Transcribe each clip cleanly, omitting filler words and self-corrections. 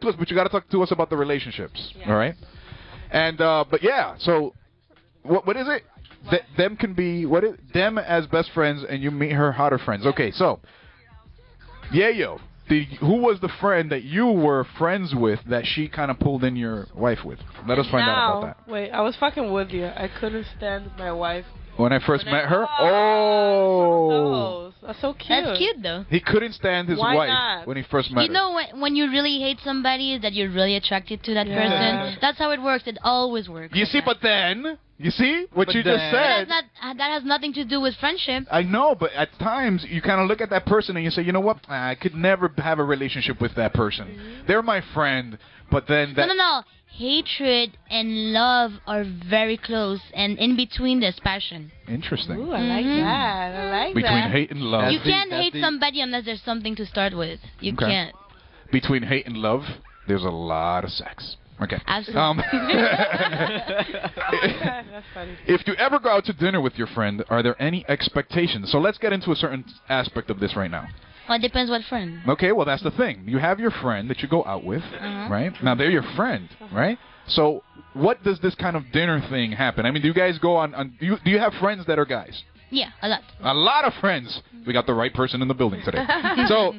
but you got to talk to us about the relationships. Yeah. All right. And but yeah, so what is it? Them can be them as best friends, and you meet her hotter friends. Okay, so yo, who was the friend that you were friends with that she kind of pulled in your wife with? Let us find out about that. Wait, I was fucking with you. I couldn't stand my wife. When I first met her? Oh! That's so cute. That's cute, though. He couldn't stand his wife when he first met her. You know, when you really hate somebody, that you're really attracted to that person. That's how it works. It always works. You see, but then... You see what you just said? That has nothing to do with friendship. I know, but at times you kind of look at that person and you say, you know what? I could never have a relationship with that person. They're my friend, but then that... No. Hatred and love are very close, and in between there's passion. Interesting. Ooh, I like that. I like between that. Hate and love. You can't hate somebody unless there's something to start with. You can't. Between hate and love, there's a lot of sex. Okay. Absolutely. That's funny. If you ever go out to dinner with your friend, are there any expectations? So let's get into a certain aspect of this right now. Well, it depends what friend. Okay, well, that's the thing. You have your friend that you go out with, right? Now, they're your friend, right? So what does this kind of dinner thing happen? I mean, do you guys go on do you have friends that are guys? Yeah, a lot. A lot of friends. We got the right person in the building today. So,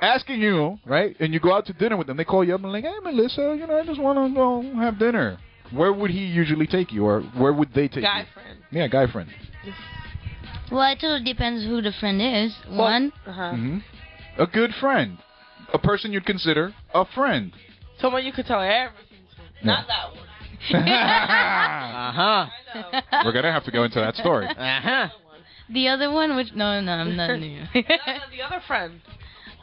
asking you, right, and you go out to dinner with them, they call you up and like, hey, Melissa, I just want to go have dinner. Where would he usually take you, or where would they take you? Guy friend. Yeah, guy friend. Well, it totally depends who the friend is. One. A good friend. A person you'd consider a friend. Someone you could tell everything to. Not that one. We're going to have to go into that story. The other one, which... No, I'm not new. The other friend.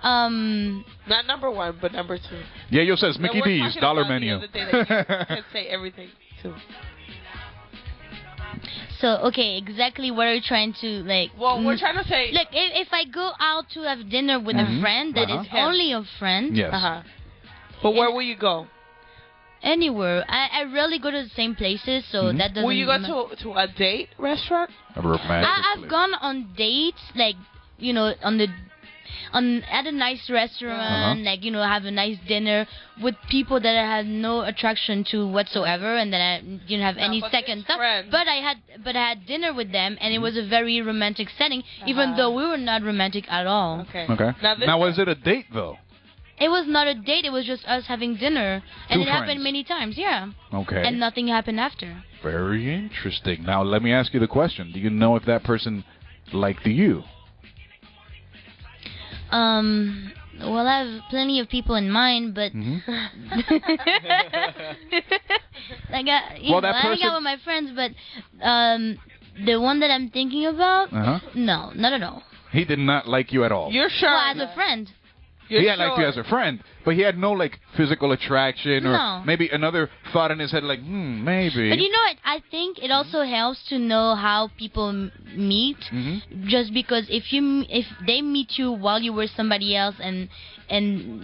Not number one, but number two. Yeah, yo says Mickey D's dollar menu. The other day that you can say everything to. So, okay, exactly what are you trying to, like... Well, we're trying to say... Look, if I go out to have dinner with a friend that is only a friend... Yes. But where will you go? Anywhere. I rarely go to the same places, so that doesn't... Will you go to a date restaurant? I've gone on dates, like, at a nice restaurant, like, have a nice dinner with people that I had no attraction to whatsoever, and that I didn't have any second thought. But I had dinner with them, and it was a very romantic setting, even though we were not romantic at all. Okay. Now was it a date though? It was not a date. It was just us having dinner, and it happened many times. Yeah. Okay. And nothing happened after. Very interesting. Now let me ask you the question: do you know if that person liked you? Well, I have plenty of people in mind, but I got with my friends, but the one that I'm thinking about, no, not at all. He did not like you at all. You're sure? Well, as a friend. He had liked you as a friend, but he had no physical attraction or maybe another thought in his head like, maybe. But you know what? I think it also helps to know how people meet. Just because if they meet you while you were somebody else and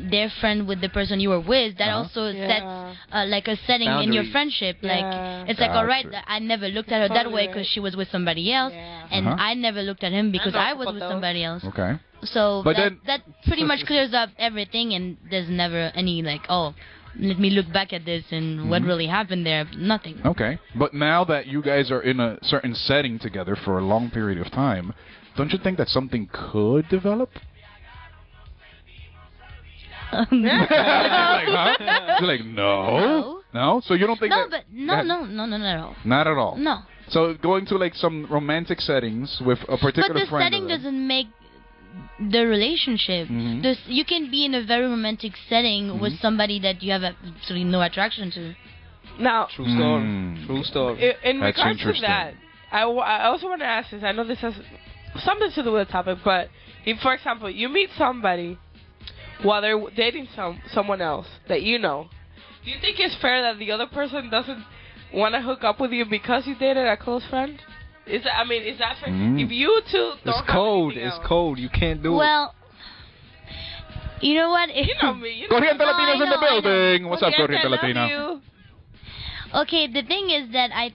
they're friend with the person you were with, that also sets like a setting in your friendship. Like it's like, all right, I never looked at her that way because she was with somebody else, and I never looked at him because I was with somebody else. Okay. So that pretty much clears up everything, and there's never any like, oh, let me look back at this and what really happened there. Nothing. Okay. But now that you guys are in a certain setting together for a long period of time, don't you think that something could develop? You're like, no. So you don't think no, that... but no, not at all. Not at all? No. So going to like some romantic settings with a particular friend... But the setting doesn't make the relationship. You can be in a very romantic setting with somebody that you have absolutely no attraction to. Now, True story. In regards to that, I also want to ask this. I know this has something to do with the topic, but if, for example, you meet somebody while they're dating someone else that you know, do you think it's fair that the other person doesn't want to hook up with you because you dated a close friend? Is that fair? If you two don't it's cold. You can't do it. Well, you know what? You know me. Corriente Latina's in the building. What's up, Corriente Latina? Okay, the thing is that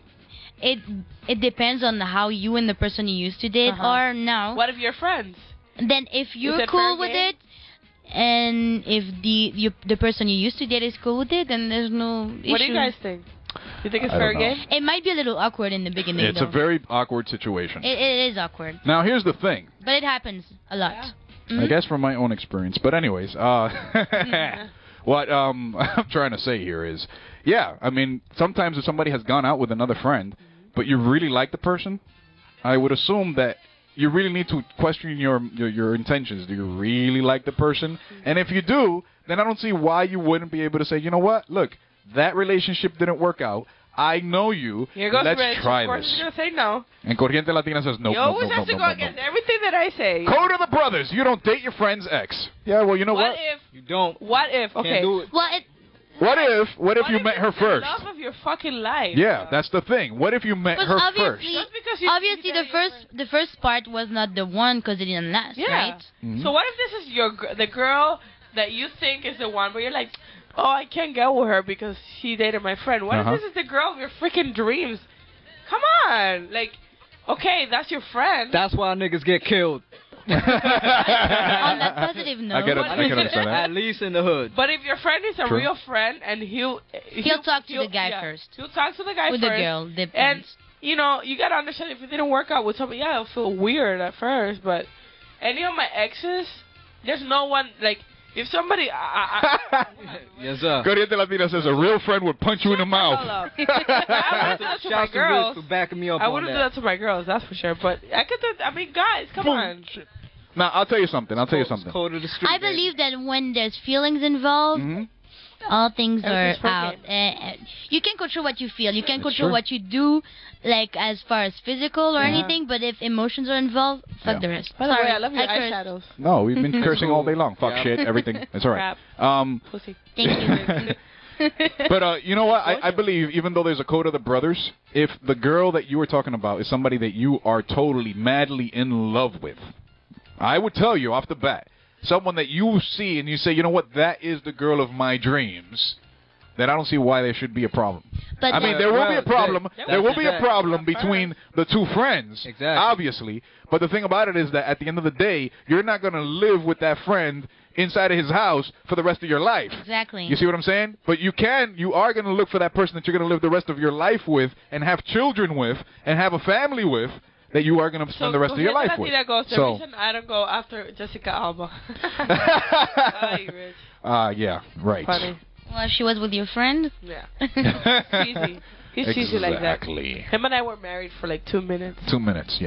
it depends on how you and the person you used to date are now. What if you're friends? Then if you're cool with it, and if the person you used to date is cool with it, then there's no issue. What do you guys think? You think it's fair game? It might be a little awkward in the beginning. It's a very awkward situation. It is awkward. Now here's the thing. But it happens a lot. Yeah. Mm-hmm. I guess from my own experience. But anyways, what I'm trying to say here is, yeah, I mean, sometimes if somebody has gone out with another friend, but you really like the person, I would assume that you really need to question your intentions. Do you really like the person? And if you do, then I don't see why you wouldn't be able to say, you know what, look, that relationship didn't work out. I know you. Here goes Let's Rich. try Of course this. he's going to say no. And Corriente Latina says no. You always have to go against everything that I say. Code of the brothers. You don't date your friend's ex. Yeah, well, you know what? You don't. What if? Okay. Can't do it. Well, What if you met her it's first? The love of your fucking life. Yeah, that's the thing. What if you met her first? Just because you obviously the first part was not the one because it didn't last, Yeah. right? Mm-hmm. So what if this is the girl that you think is the one, but you're like, oh, I can't get with her because she dated my friend. What if this is the girl of your freaking dreams? Come on, like, okay, that's your friend. That's why niggas get killed. On that positive note, I can understand that. At least in the hood. But if your friend is a True. real friend and he'll talk to the guy first. He'll talk to the guy with first. the girl, And depends. you know, you gotta understand if it didn't work out with somebody, yeah, it'll feel weird at first. But any of my exes, there's no one like. If somebody, Yes, sir. Corriente Latina says a real friend would punch you in the mouth. I wouldn't do that to my Shouts to Rick girls. for backing me up I on wouldn't do that. that to my girls, that's for sure. But I could do. I mean, guys, come on. Now I'll tell you something. It's code of the street, I believe that when there's feelings involved, all things are Everything's out. You can control what you feel. You can control what you do, like as far as physical or anything. But if emotions are involved, fuck the rest. By the way, Sorry, I love your cursed. eyeshadows. No, we've been cursing all day long. Fuck shit, everything. It's all right. Pussy. Thank you. But you know what? I believe even though there's a code of the brothers, if the girl that you were talking about is somebody that you are totally madly in love with, I would tell you off the bat, someone that you see and you say, you know what, that is the girl of my dreams, then I don't see why there should be a problem. But I mean, there will be a problem. There will be a problem That's between the two friends, obviously. But the thing about it is that at the end of the day, you're not going to live with that friend inside of his house for the rest of your life. Exactly. You see what I'm saying? But you are going to look for that person that you're going to live the rest of your life with and have children with and have a family with that you are going to spend the rest of your life with. The reason I don't go after Jessica Alba. Rich. Yeah, right. Funny. Well, if she was with your friend. Yeah. Cheesy. He's cheesy like that. Exactly. Him and I were married for like 2 minutes. 2 minutes, yeah.